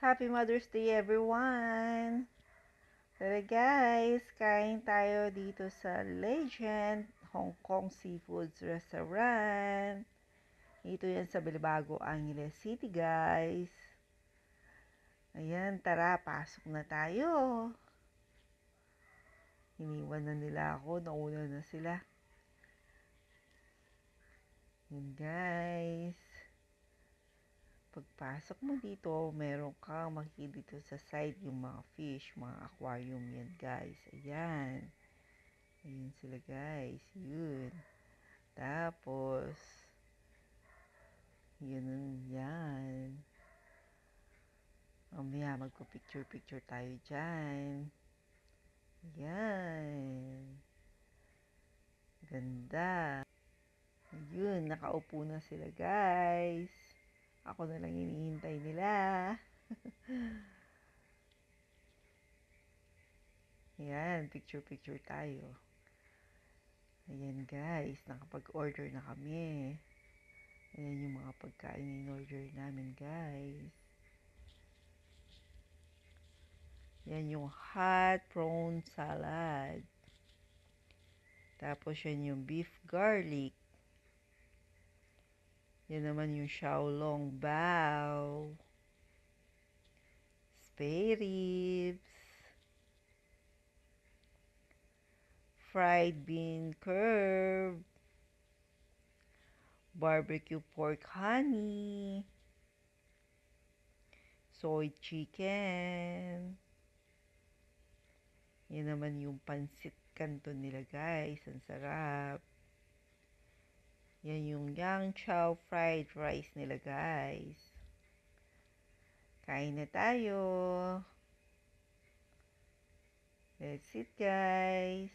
Happy Mother's Day, everyone! Tara guys, kain tayo dito sa Legend Hong Kong Seafoods Restaurant. Ito yan sa Balibago, Angeles City, guys. Ayan, tara, pasok na tayo. Iniwan na nila ako, nauna na sila. Ayan, guys. Pagpasok mo dito, meron kang makikita dito sa side yung mga fish, mga aquarium yan, guys. Ayan. Ayan sila, guys. Yun. Tapos, yun yan. Mamaya, magpa-picture-picture tayo dyan. Ayan. Ganda. Yun, nakaupo na sila, guys. Ako na lang hinihintay nila. Ayan, picture-picture tayo. Ayan guys, nakapag-order na kami. Ayan yung mga pagkain in-order namin guys. Ayan yung hot prawn salad. Tapos yan yung beef garlic. Yan naman yung xiaolong bao. Spare ribs. Fried bean curd. Barbecue pork honey. Soy chicken. Yan naman yung pansit canton nila guys. Ang sarap. Yan yung yang chow fried rice nila guys. Kain na tayo. That's it guys.